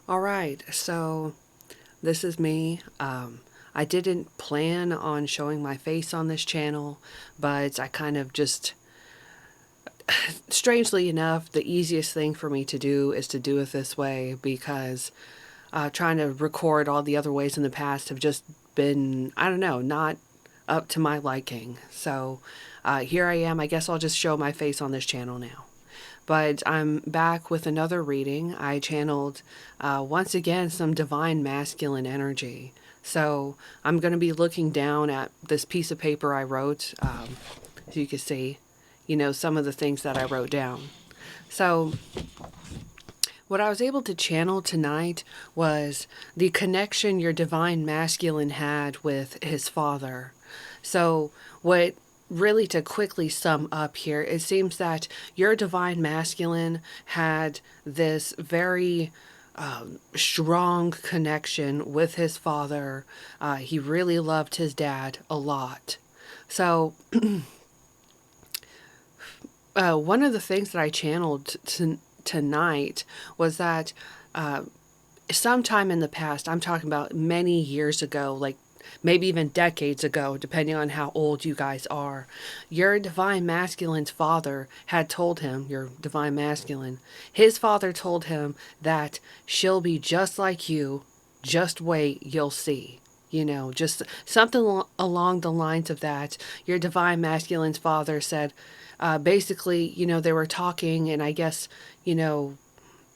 All right, so this is me. I didn't plan on showing my face on this channel, but I kind of just, strangely enough, the easiest thing for me to do is to do it this way because trying to record all the other ways in the past have just been, I don't know, not up to my liking. So here I am. I guess I'll just show my face on this channel now. But I'm back with another reading. I channeled once again some divine masculine energy. So I'm going to be looking down at this piece of paper I wrote, so you can see, some of the things that I wrote down. So what I was able to channel tonight was the connection your divine masculine had with his father. So, what really to quickly sum up here, it seems that your divine masculine had this very strong connection with his father. He really loved his dad a lot. So, one of the things that I channeled tonight was that sometime in the past, I'm talking about many years ago, like maybe even decades ago, depending on how old you guys are, your divine masculine's father had told him, your divine masculine, his father told him that she'll be just like you, just wait, you'll see. Just something along the lines of that. Your divine masculine's father said, basically, they were talking, and I guess,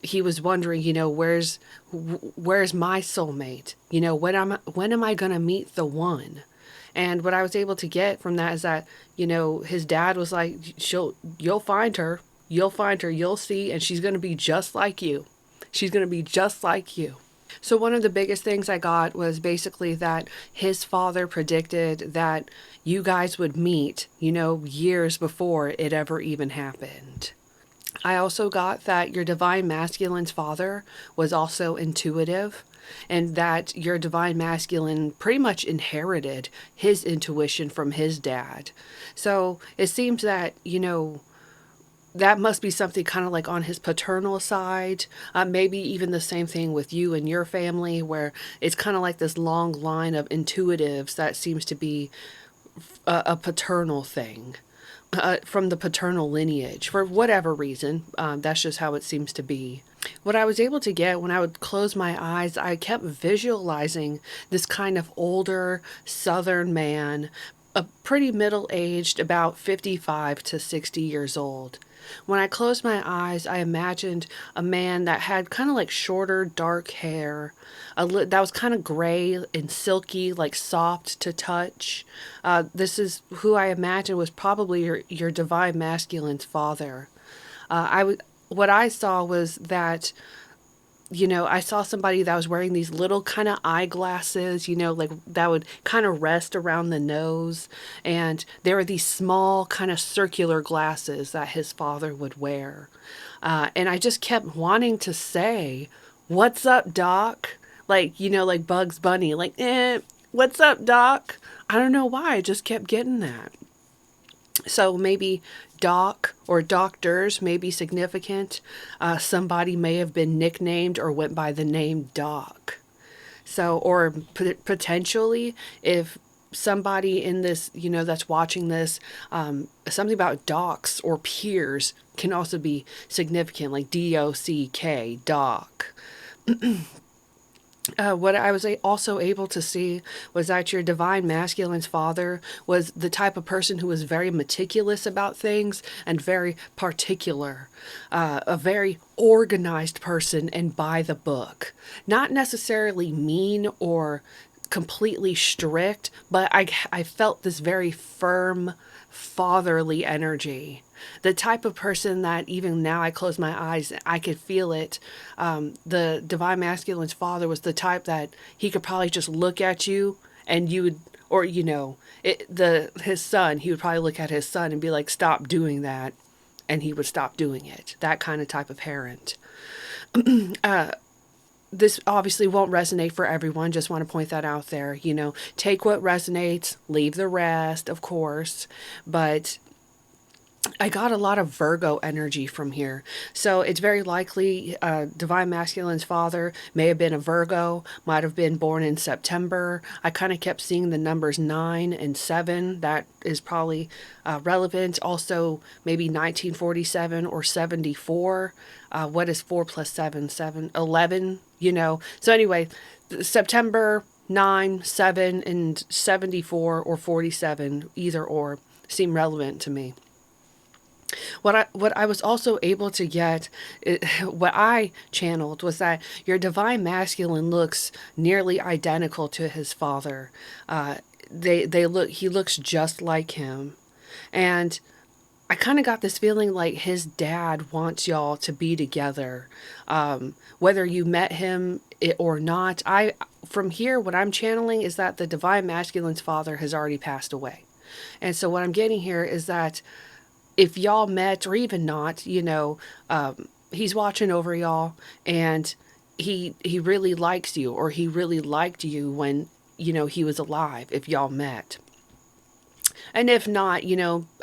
he was wondering, where's my soulmate? When am I going to meet the one? And what I was able to get from that is that, his dad was like, you'll find her, you'll see, and she's going to be just like you. She's going to be just like you. So one of the biggest things I got was basically that his father predicted that you guys would meet, years before it ever even happened. I also got that your divine masculine's father was also intuitive, and that your divine masculine pretty much inherited his intuition from his dad. So it seems that, that must be something kind of like on his paternal side. Maybe even the same thing with you and your family, where it's kind of like this long line of intuitives that seems to be a paternal thing. From the paternal lineage for whatever reason. That's just how it seems to be. What I was able to get when I would close my eyes, I kept visualizing this kind of older southern man, a pretty middle aged, about 55 to 60 years old. When I closed my eyes, I imagined a man that had kind of like shorter, dark hair, that was kind of gray and silky, like soft to touch. This is who I imagined was probably your divine masculine's father. What I saw was that, I saw somebody that was wearing these little kind of eyeglasses, like that would kind of rest around the nose. And there were these small kind of circular glasses that his father would wear. And I just kept wanting to say, "What's up, Doc?" Like, like Bugs Bunny, like, what's up, Doc? I don't know why. I just kept getting that. So maybe doc or doctors may be significant. Somebody may have been nicknamed or went by the name Doc. So, or potentially, if somebody in this, that's watching this, something about docs or peers can also be significant, like DOCK, doc. What I was also able to see was that your divine masculine's father was the type of person who was very meticulous about things and very particular, a very organized person and by the book. Not necessarily mean or completely strict, but I felt this very firm, fatherly energy. The type of person that even now I close my eyes, I could feel it. The divine masculine's father was the type that he could probably just look at you and you would, or his son, he would probably look at his son and be like, "Stop doing that," and he would stop doing it. That kind of type of parent. This obviously won't resonate for everyone. Just want to point that out there. Take what resonates, leave the rest, of course. But I got a lot of Virgo energy from here. So it's very likely Divine Masculine's father may have been a Virgo, might have been born in September. I kind of kept seeing the numbers 9 and 7. That is probably relevant. Also, maybe 1947 or 74. What is 4 plus 7? 7, 11, you know. So, anyway, September 9, 7, and 74 or 47, either or, seem relevant to me. What I was also able to get, what I channeled was that your divine masculine looks nearly identical to his father. They look he looks just like him, and I kind of got this feeling like his dad wants y'all to be together, whether you met him or not. I From here, what I'm channeling is that the divine masculine's father has already passed away, and so what I'm getting here is that if y'all met or even not, he's watching over y'all, and he really likes you, or he really liked you when he was alive. If y'all met, and if not,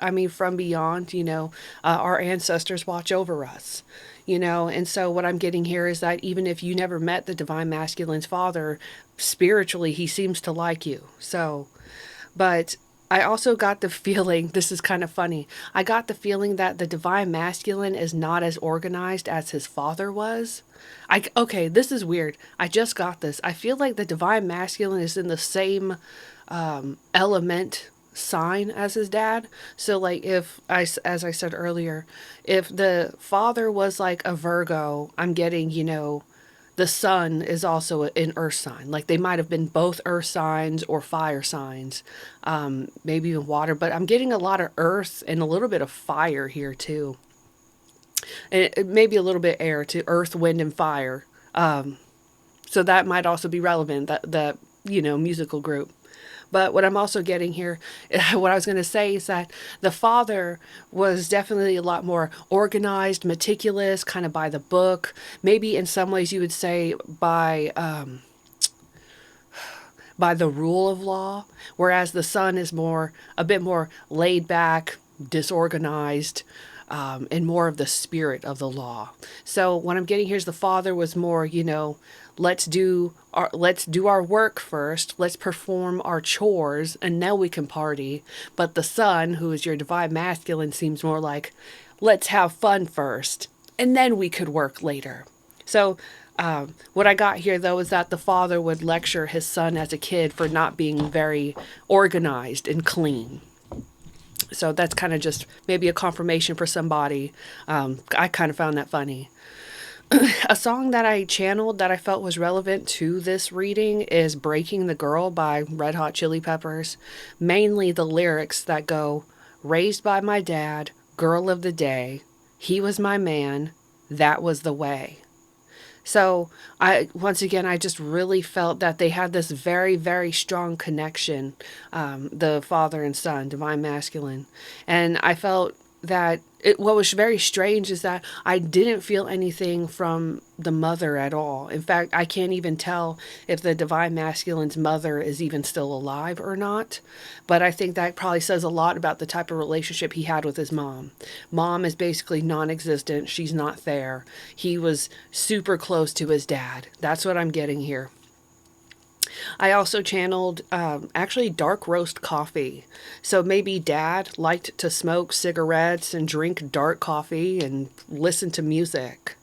I mean, from beyond, our ancestors watch over us. And so what I'm getting here is that even if you never met the divine masculine's father, spiritually he seems to like you. So, but I also got the feeling, this is kind of funny, I got the feeling that the divine masculine is not as organized as his father was. Okay, this is weird. I just got this. I feel like the divine masculine is in the same element sign as his dad. So like if as I said earlier, if the father was like a Virgo, I'm getting, the sun is also an earth sign. Like they might have been both earth signs or fire signs, maybe even water. But I'm getting a lot of earth and a little bit of fire here too, and maybe a little bit air too. Earth, wind, and fire. So that might also be relevant. That musical group. But what I'm also getting here, what I was going to say is that the father was definitely a lot more organized, meticulous, kind of by the book. Maybe in some ways you would say by the rule of law, whereas the son is a bit more laid back, disorganized, and more of the spirit of the law. So what I'm getting here is the father was more, let's do our work first, let's perform our chores, and now we can party. But the son, who is your divine masculine, seems more like, let's have fun first, and then we could work later. So what I got here, though, is that the father would lecture his son as a kid for not being very organized and clean. So that's kind of just maybe a confirmation for somebody. I kind of found that funny. A song that I channeled that I felt was relevant to this reading is Breaking the Girl by Red Hot Chili Peppers. Mainly the lyrics that go, raised by my dad, girl of the day, he was my man, that was the way. So once again, I just really felt that they had this very, very strong connection, the father and son, divine masculine. And I felt that what was very strange is that I didn't feel anything from the mother at all. In fact, I can't even tell if the divine masculine's mother is even still alive or not. But I think that probably says a lot about the type of relationship he had with his mom. Mom is basically non-existent. She's not there. He was super close to his dad. That's what I'm getting here. I also channeled actually dark roast coffee. So maybe dad liked to smoke cigarettes and drink dark coffee and listen to music.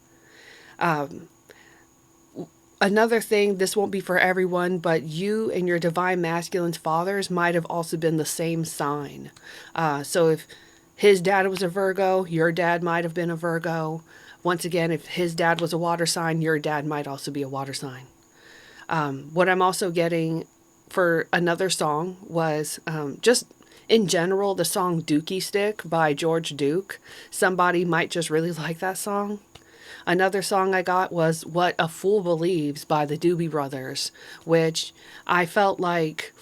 Another thing, this won't be for everyone, but you and your divine masculine's fathers might have also been the same sign. So if his dad was a Virgo, your dad might have been a Virgo. Once again, if his dad was a water sign, your dad might also be a water sign. What I'm also getting for another song was just in general the song Dookie Stick by George Duke. Somebody might just really like that song. Another song I got was What a Fool Believes by the Doobie Brothers, which I felt like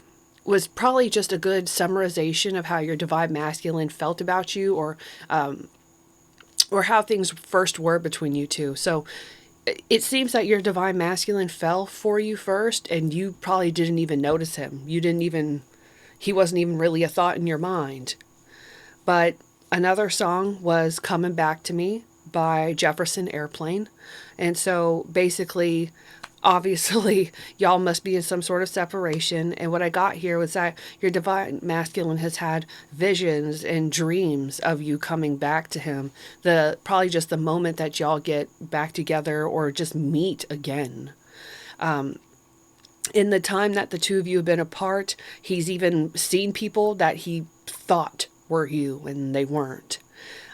was probably just a good summarization of how your divine masculine felt about you, or how things first were between you two. So it seems that your divine masculine fell for you first, and you probably didn't even notice him. He wasn't even really a thought in your mind. But Another song was Coming Back to Me by Jefferson Airplane. And so basically, obviously, y'all must be in some sort of separation. And what I got here was that your divine masculine has had visions and dreams of you coming back to him. Probably just the moment that y'all get back together or just meet again. In the time that the two of you have been apart, he's even seen people that he thought were you and they weren't.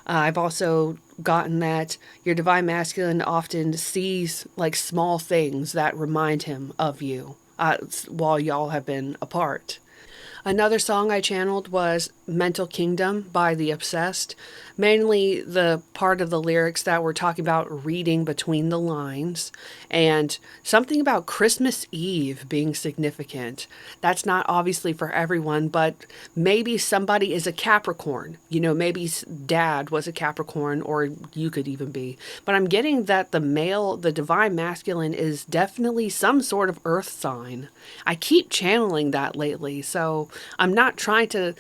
I've also gotten that your divine masculine often sees like small things that remind him of you while y'all have been apart. Another song I channeled was Mental Kingdom by The Obsessed. Mainly the part of the lyrics that were talking about reading between the lines and something about Christmas Eve being significant. That's not obviously for everyone, but maybe somebody is a Capricorn. You know, maybe dad was a Capricorn, or you could even be. But I'm getting that the divine masculine, is definitely some sort of earth sign. I keep channeling that lately, so I'm not trying to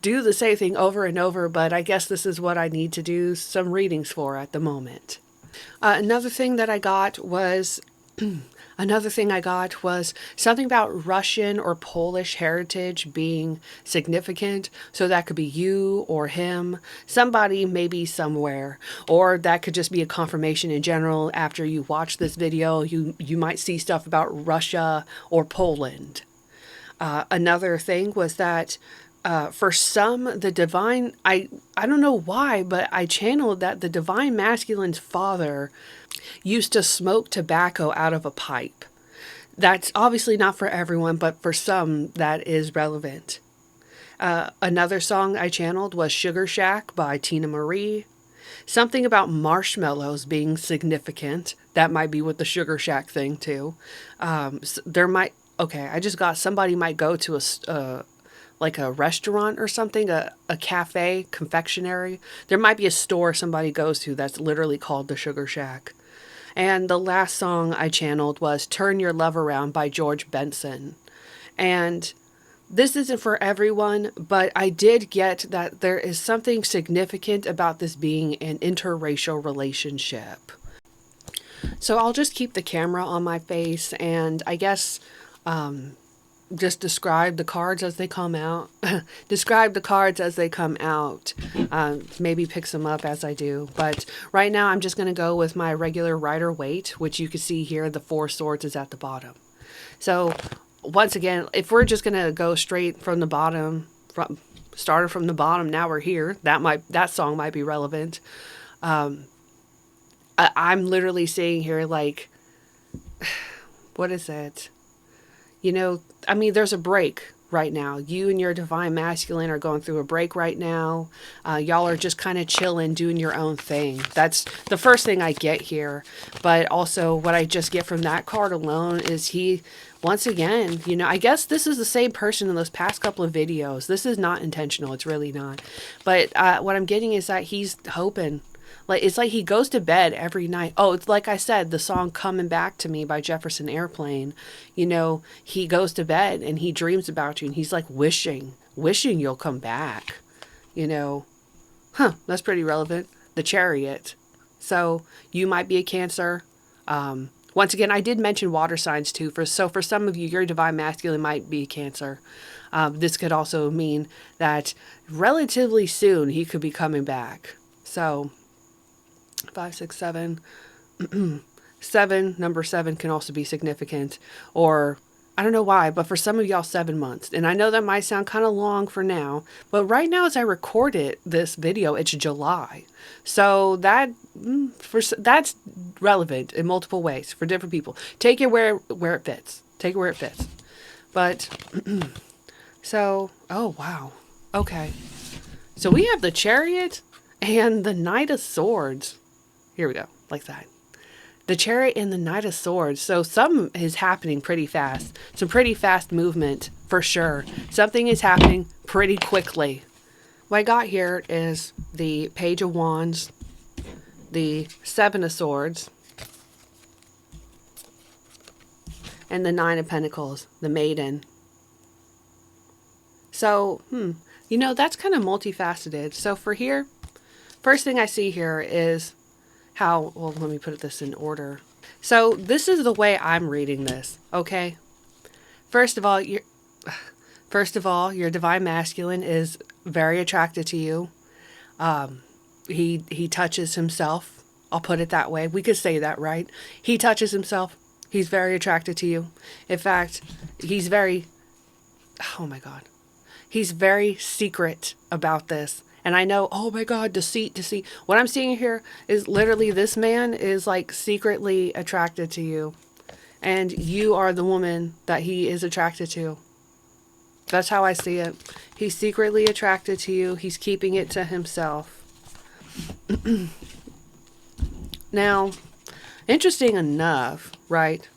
do the same thing over and over, but I guess this is what I need to do some readings for at the moment. Another thing that I got was something about Russian or Polish heritage being significant. So that could be you or him, somebody maybe somewhere, or that could just be a confirmation in general. After you watch this video, you might see stuff about Russia or Poland. Another thing was that for some, the divine, I don't know why, but I channeled that the divine masculine's father used to smoke tobacco out of a pipe. That's obviously not for everyone, but for some, that is relevant. Another song I channeled was Sugar Shack by Tina Marie. Something about marshmallows being significant. That might be with the Sugar Shack thing, too. I just got somebody might go to like a restaurant or something, a cafe, confectionery. There might be a store somebody goes to that's literally called the Sugar Shack. And the last song I channeled was Turn Your Love Around by George Benson. And this isn't for everyone, but I did get that there is something significant about this being an interracial relationship. So I'll just keep the camera on my face and I guess just describe the cards as they come out. Describe the cards as they come out. Maybe pick some up as I do. But right now I'm just going to go with my regular Rider-Waite, which you can see here, the Four Swords is at the bottom. So once again, if we're just going to go straight from the bottom, started from the bottom, now we're here, that song might be relevant. I'm literally seeing here like, what is it? You know, I mean, there's a break right now. You and your divine masculine are going through a break right now. Y'all are just kind of chilling, doing your own thing. That's the first thing I get here. But also what I just get from that card alone is he, once again, you know, I guess this is the same person in those past couple of videos. This is not intentional. It's really not. But what I'm getting is that he's hoping. Like, it's like he goes to bed every night. Oh, it's like I said, the song Coming Back to Me by Jefferson Airplane. You know, he goes to bed and he dreams about you and he's like wishing you'll come back. You know, that's pretty relevant. The Chariot. So you might be a Cancer. Once again, I did mention water signs too. For some of you, your divine masculine might be a Cancer. This could also mean that relatively soon he could be coming back. So 5, 6, 7. 7, number 7 can also be significant. Or, I don't know why, but for some of y'all, 7 months. And I know that might sound kind of long for now, but right now as I record this video, it's July. So that's relevant in multiple ways for different people. Take it where it fits. Take it where it fits. But, so, oh, wow. Okay. So we have the Chariot and the Knight of Swords. Here we go, like that. The Chariot and the Knight of Swords. So something is happening pretty fast. Some pretty fast movement, for sure. Something is happening pretty quickly. What I got here is the Page of Wands, the Seven of Swords, and the Nine of Pentacles, the Maiden. So, That's kind of multifaceted. So for here, first thing I see here is how, well, let me put this in order. So this is the way I'm reading this, okay? First of all, your divine masculine is very attracted to you. He touches himself. I'll put it that way. We could say that, right? He touches himself. He's very attracted to you. In fact, he's very, oh my God, he's very secret about this. And I know, oh my God, deceit, deceit. What I'm seeing here is literally this man is like secretly attracted to you. And you are the woman that he is attracted to. That's how I see it. He's secretly attracted to you. He's keeping it to himself. Now, interesting enough, right?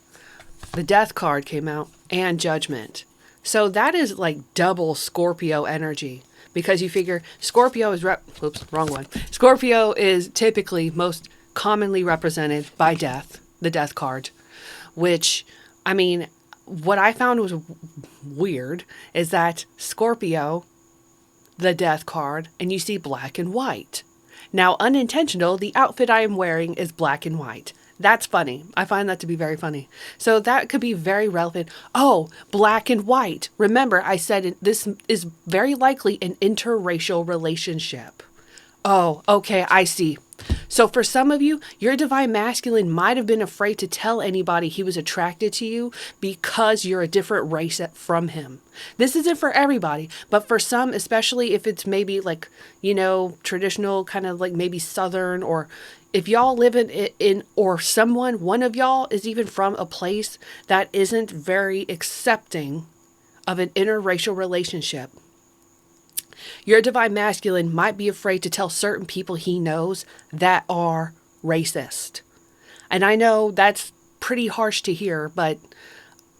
The Death card came out and Judgment. So that is like double Scorpio energy. Because you figure Scorpio is oops, wrong one. Scorpio is typically most commonly represented by death, the Death card, which, I mean, what I found was weird is that Scorpio, the Death card, and you see black and white. Now, unintentional, the outfit I am wearing is black and white. That's funny. I find that to be very funny. So that could be very relevant. Oh, black and white. Remember, I said this is very likely an interracial relationship. Oh, okay, I see. So for some of you, your divine masculine might have been afraid to tell anybody he was attracted to you because you're a different race from him. This isn't for everybody, but for some, especially if it's maybe like, traditional kind of like maybe Southern, or if y'all live in or one of y'all is even from a place that isn't very accepting of an interracial relationship. Your divine masculine might be afraid to tell certain people he knows that are racist. And I know that's pretty harsh to hear, but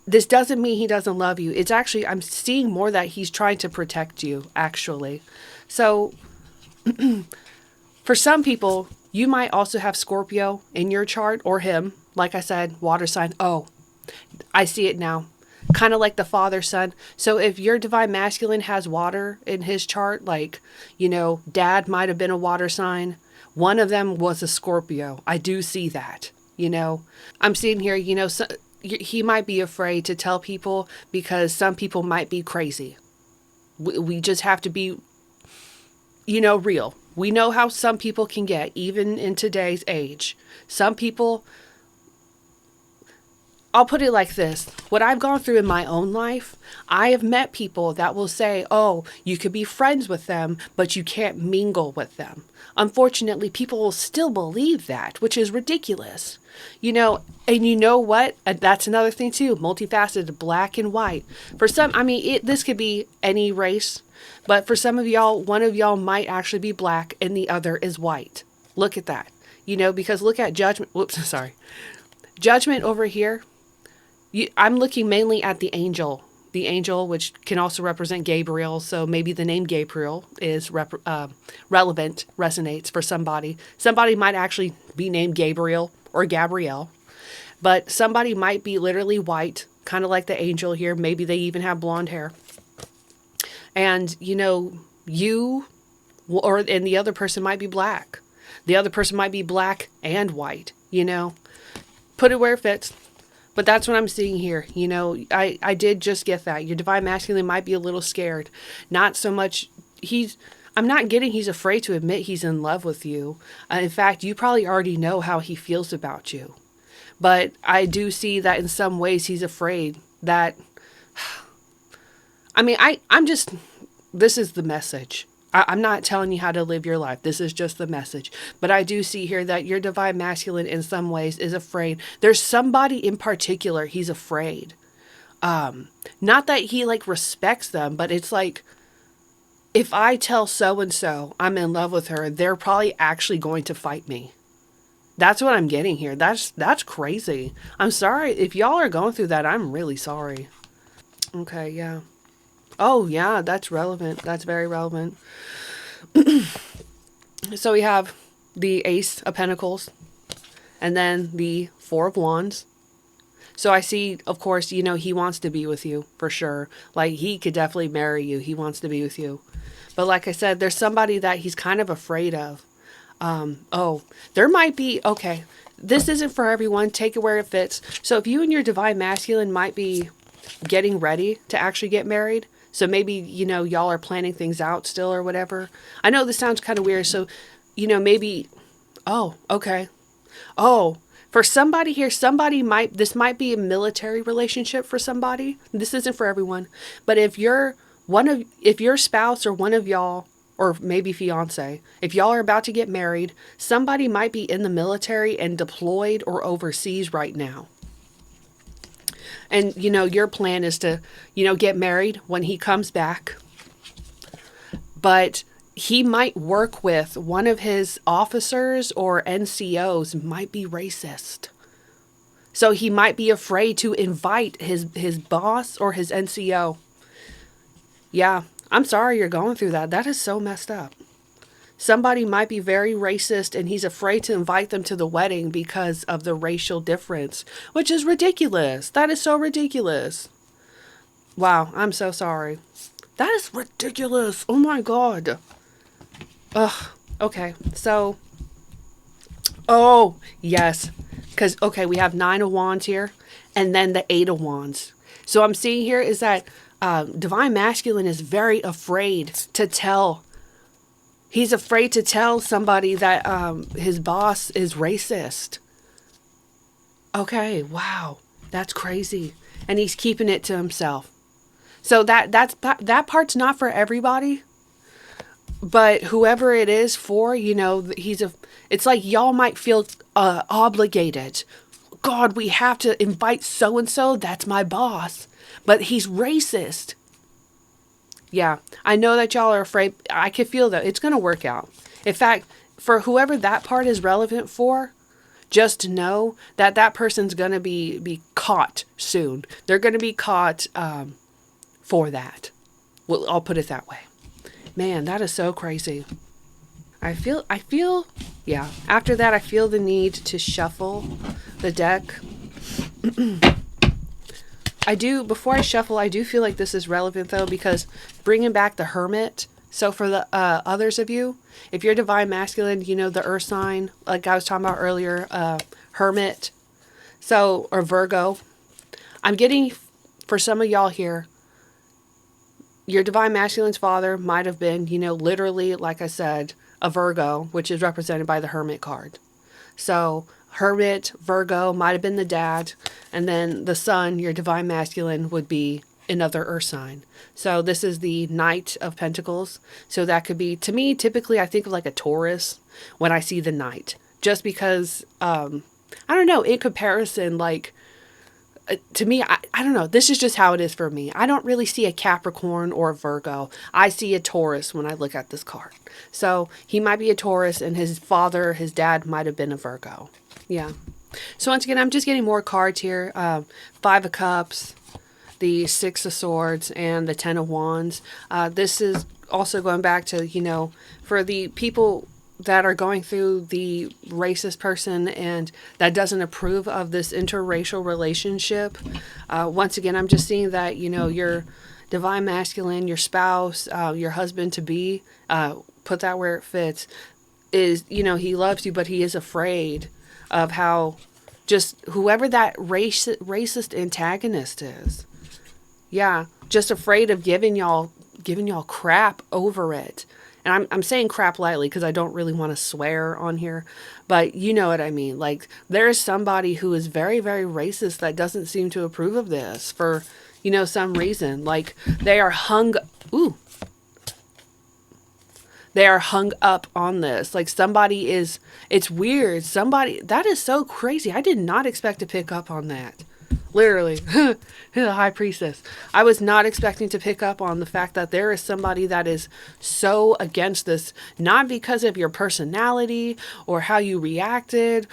this doesn't mean he doesn't love you. It's actually, I'm seeing more that he's trying to protect you, actually. So, for some people, you might also have Scorpio in your chart, or him. Like I said, water sign. Oh, I see it now. Kind of like the father son. So if your divine masculine has water in his chart, like, dad might have been a water sign. One of them was a Scorpio. I do see that, I'm seeing here, so, he might be afraid to tell people because some people might be crazy. We just have to be, real. We know how some people can get, even in today's age. Some people, I'll put it like this. What I've gone through in my own life, I have met people that will say, oh, you could be friends with them, but you can't mingle with them. Unfortunately, people will still believe that, which is ridiculous. And you know what? That's another thing too, multifaceted, black and white. For some, this could be any race, but for some of y'all, one of y'all might actually be black and the other is white. Look at that. Because look at Judgment. Whoops, sorry. Judgment over here. I'm looking mainly at the angel, which can also represent Gabriel. So maybe the name Gabriel is relevant, resonates for somebody. Somebody might actually be named Gabriel or Gabrielle, but somebody might be literally white, kind of like the angel here. Maybe they even have blonde hair. And, you and the other person might be black. The other person might be black and white, Put it where it fits. But that's what I'm seeing here. I did just get that. Your divine masculine might be a little scared. Not so much, I'm not getting he's afraid to admit he's in love with you. In fact, you probably already know how he feels about you. But I do see that in some ways he's afraid that, this is the message. I'm not telling you how to live your life. This is just the message. But I do see here that your divine masculine in some ways is afraid. There's somebody in particular he's afraid. Not that he respects them, but it's like, if I tell so-and-so I'm in love with her, they're probably actually going to fight me. That's what I'm getting here. That's crazy. I'm sorry. If y'all are going through that, I'm really sorry. Okay, yeah. Oh, yeah, that's relevant. That's very relevant. So we have the Ace of Pentacles, and then the Four of Wands, So I see, of course, he wants to be with you for sure. Like, he could definitely marry you. He wants to be with you. But like I said, there's somebody that he's kind of afraid of. Oh, there might be, okay, this isn't for everyone. Take it where it fits. So if you and your divine masculine might be getting ready to actually get married, so maybe, y'all are planning things out still or whatever. I know this sounds kind of weird. So, maybe, oh, okay. Oh, for somebody here, this might be a military relationship for somebody. This isn't for everyone. But if your spouse or one of y'all, or maybe fiance, if y'all are about to get married, somebody might be in the military and deployed or overseas right now. And, your plan is to, get married when he comes back. But he might work with one of his officers or NCOs might be racist. So he might be afraid to invite his boss or his NCO. Yeah, I'm sorry you're going through that. That is so messed up. Somebody might be very racist and he's afraid to invite them to the wedding because of the racial difference, which is ridiculous. That is so ridiculous. Wow, I'm so sorry. That is ridiculous. Oh my God. Ugh. Okay, so. Oh, yes. Because, okay, we have 9 of Wands here and then the 8 of Wands. So I'm seeing here is that divine masculine is very afraid to tell. He's afraid to tell somebody that his boss is racist. Okay, wow. That's crazy. And he's keeping it to himself. So that part's not for everybody. But whoever it is for, it's like y'all might feel obligated. God, we have to invite so-and-so. That's my boss. But he's racist. Yeah, I know that y'all are afraid. I can feel that it's going to work out. In fact, for whoever that part is relevant for, just know that that person's going to be caught soon. They're going to be caught for that. Well, I'll put it that way. Man, that is so crazy. I feel, yeah. After that, I feel the need to shuffle the deck. Before I shuffle, I do feel like this is relevant though, because bringing back the Hermit. So for the others of you, if you're divine masculine, the earth sign, like I was talking about earlier, Hermit, or Virgo. I'm getting, for some of y'all here, your divine masculine's father might have been, literally, like I said, a Virgo, which is represented by the Hermit card. So Hermit, Virgo might have been the dad, and then the son, your divine masculine, would be another earth sign. So this is the Knight of Pentacles. So that could be, to me, typically I think of like a Taurus when I see the Knight. Just because, I don't know, in comparison, like, to me, I don't know. This is just how it is for me. I don't really see a Capricorn or a Virgo. I see a Taurus when I look at this card. So he might be a Taurus and his dad might have been a Virgo. Yeah. So once again, I'm just getting more cards here. 5 of Cups, the 6 of Swords, and the 10 of Wands. This is also going back to, for the people that are going through the racist person and that doesn't approve of this interracial relationship. Once again, I'm just seeing that, your divine masculine, your spouse, your husband to be, put that where it fits, is, he loves you, but he is afraid of how just whoever that racist antagonist is. Yeah. Just afraid of giving y'all crap over it. And I'm saying crap lightly because I don't really want to swear on here, but you know what I mean. Like, there is somebody who is very, very racist that doesn't seem to approve of this for, some reason. Like, they are hung up on this. Like, it's weird. That is so crazy. I did not expect to pick up on that. Literally, the High Priestess. I was not expecting to pick up on the fact that there is somebody that is so against this, not because of your personality or how you reacted,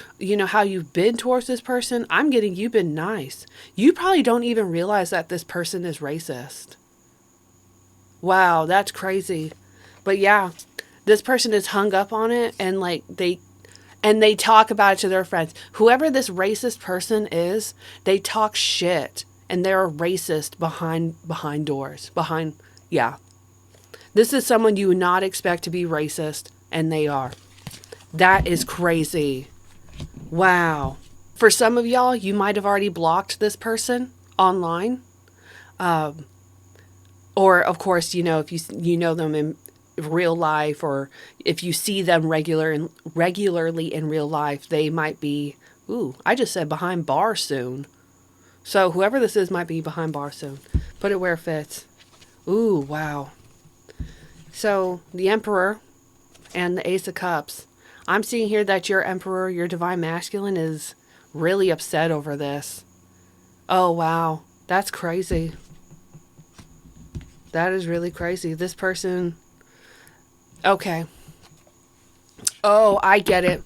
how you've been towards this person. I'm getting, you've been nice. You probably don't even realize that this person is racist. Wow, that's crazy. But yeah, this person is hung up on it and And they talk about it to their friends. Whoever this racist person is, they talk shit and they're a racist behind doors. Yeah. This is someone you would not expect to be racist, and they are. That is crazy. Wow. For some of y'all, you might have already blocked this person online. Or, of course, if you know them in real life, or if you see them regularly in real life, they might be, I just said behind bars soon. So whoever this is might be behind bars soon. Put it where it fits. Ooh, wow. So the Emperor and the Ace of Cups. I'm seeing here that your Emperor, your Divine Masculine, is really upset over this. Oh, wow. That's crazy. That is really crazy. This person... Okay. Oh, I get it.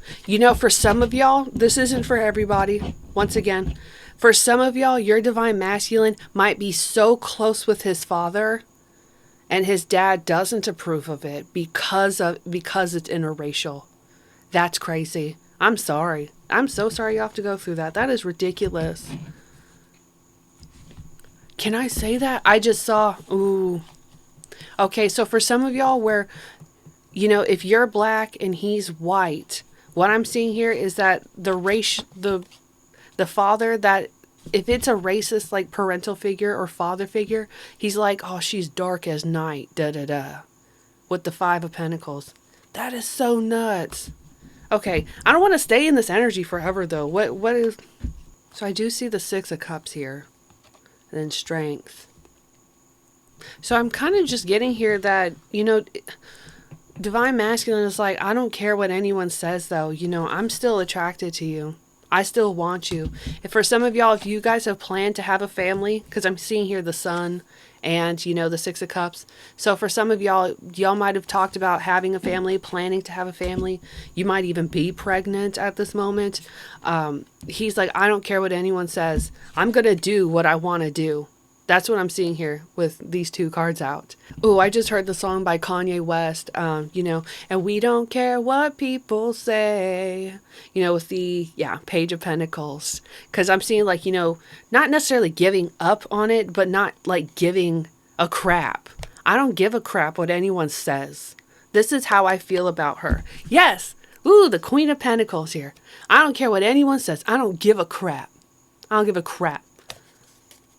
For some of y'all, this isn't for everybody. Once again, for some of y'all, your Divine Masculine might be so close with his father, and his dad doesn't approve of it because it's interracial. That's crazy. I'm sorry. I'm so sorry you have to go through that. That is ridiculous. Can I say that? I just saw... Ooh. Okay, so for some of y'all where... if you're black and he's white, what I'm seeing here is that the father, that if it's a racist like parental figure or father figure, he's like, oh, she's dark as night, with the 5 of Pentacles. That is so nuts. Okay, I don't want to stay in this energy forever though. What is... So I do see the 6 of Cups here, and then Strength. So I'm kind of just getting here that, Divine Masculine is like, I don't care what anyone says though. I'm still attracted to you. I still want you. If for some of y'all, if you guys have planned to have a family, because I'm seeing here the Sun and, the 6 of Cups. So for some of y'all might have talked about having a family, planning to have a family. You might even be pregnant at this moment. He's like, I don't care what anyone says. I'm going to do what I want to do. That's what I'm seeing here with these 2 cards out. Oh, I just heard the song by Kanye West, and we don't care what people say, with the, Page of Pentacles. Because I'm seeing like, not necessarily giving up on it, but not like giving a crap. I don't give a crap what anyone says. This is how I feel about her. Yes. Ooh, the Queen of Pentacles here. I don't care what anyone says. I don't give a crap. I don't give a crap.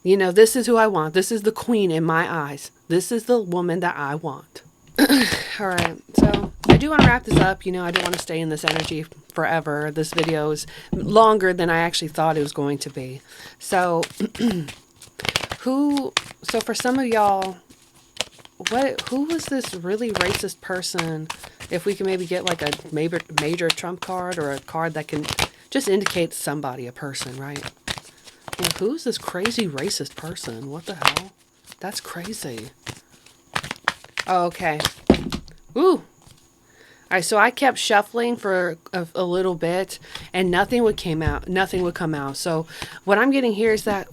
This is who I want. This is the queen in my eyes. This is the woman that I want. All right. So I do want to wrap this up. I don't want to stay in this energy forever. This video is longer than I actually thought it was going to be. So so for some of y'all, who was this really racist person? If we can maybe get like a major trump card, or a card that can just indicate somebody, a person, right? Who's this crazy racist person? What the hell? That's crazy. Oh, okay. Ooh. Alright, so I kept shuffling for a little bit, and nothing would come out. So what I'm getting here is that,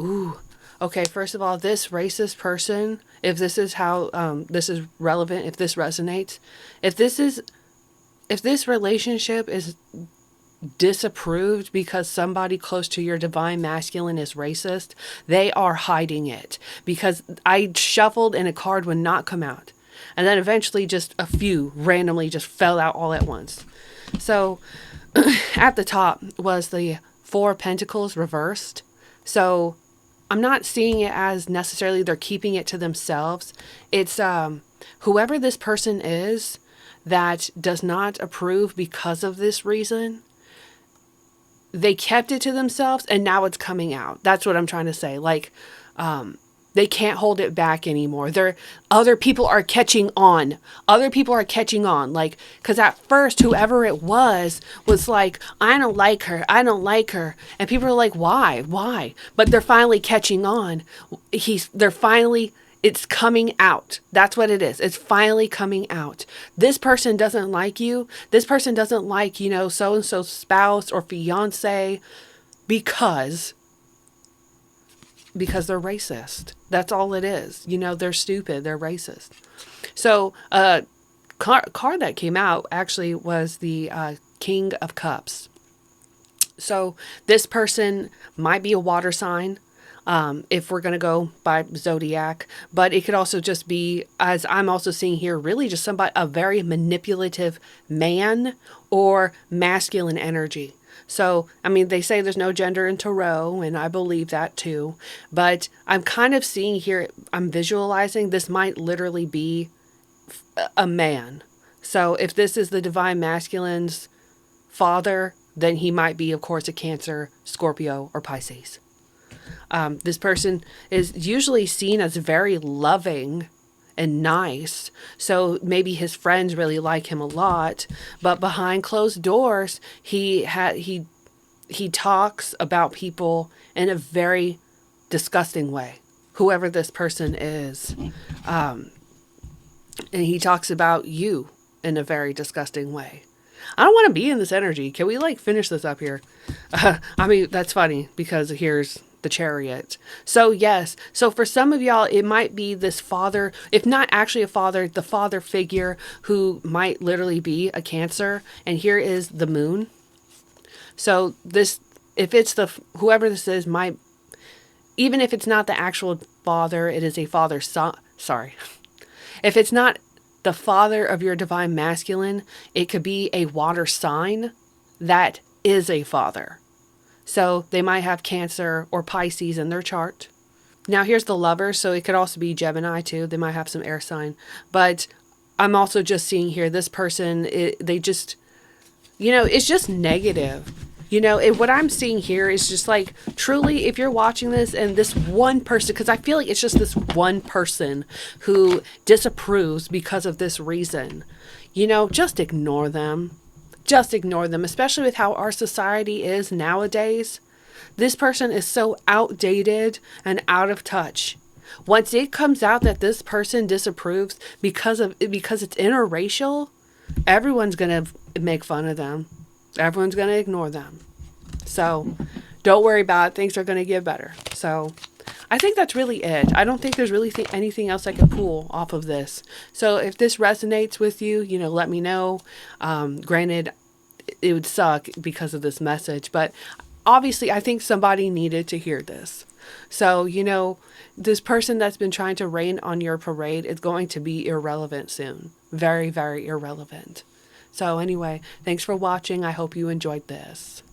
okay, first of all, this racist person, if this is how this is relevant, if this resonates, if this relationship is disapproved because somebody close to your Divine Masculine is racist, they are hiding it. Because I shuffled and a card would not come out. And then eventually just a few randomly just fell out all at once. So at the top was the 4 of Pentacles reversed. So I'm not seeing it as necessarily they're keeping it to themselves. It's whoever this person is that does not approve because of this reason, they kept it to themselves and now it's coming out. That's what I'm trying to say. Like, they can't hold it back anymore. Other people are catching on. Other people are catching on. Like, because at first, whoever it was like, I don't like her. I don't like her. And people are like, why? Why? But they're finally catching on. It's coming out. That's what it is. It's finally coming out. This person doesn't like you. This person doesn't like, so-and-so's spouse or fiance because they're racist. That's all it is. They're stupid. They're racist. So, card that came out actually was the King of Cups. So this person might be a water sign, if we're going to go by zodiac, but it could also just be, as I'm also seeing here, really just somebody, a very manipulative man or masculine energy. So, I mean, they say there's no gender in tarot, and I believe that too. But I'm kind of seeing here, I'm visualizing this might literally be a man. So, if this is the divine masculine's father, then he might be, of course, a Cancer, Scorpio, or Pisces. This person is usually seen as very loving and nice. So maybe his friends really like him a lot, but behind closed doors, he talks about people in a very disgusting way, whoever this person is. And he talks about you in a very disgusting way. I don't want to be in this energy. Can we like finish this up here? I mean, that's funny because here's the Chariot. So yes, so for some of y'all, it might be this father, if not actually a father, the father figure who might literally be a Cancer. And here is the Moon. So this, if it's the, whoever this is, might, even if it's not the actual father, it is a father son, sorry. If it's not the father of your divine masculine, it could be a water sign that is a father. So they might have Cancer or Pisces in their chart. Now here's the Lover, so it could also be Gemini too. They might have some air sign. But I'm also just seeing here, this person, they just, it's just negative. What I'm seeing here is just like, truly, if you're watching this and this one person, because I feel like it's just this one person who disapproves because of this reason, just ignore them. Just ignore them, especially with how our society is nowadays. This person is so outdated and out of touch. Once it comes out that this person disapproves because it's interracial, everyone's going to make fun of them. Everyone's going to ignore them. So don't worry about it. Things are going to get better. So I think that's really it. I don't think there's really anything else I can pull off of this. So if this resonates with you, let me know. Granted, it would suck because of this message, but obviously I think somebody needed to hear this. So, this person that's been trying to rain on your parade is going to be irrelevant soon. Very, very irrelevant. So anyway, thanks for watching. I hope you enjoyed this.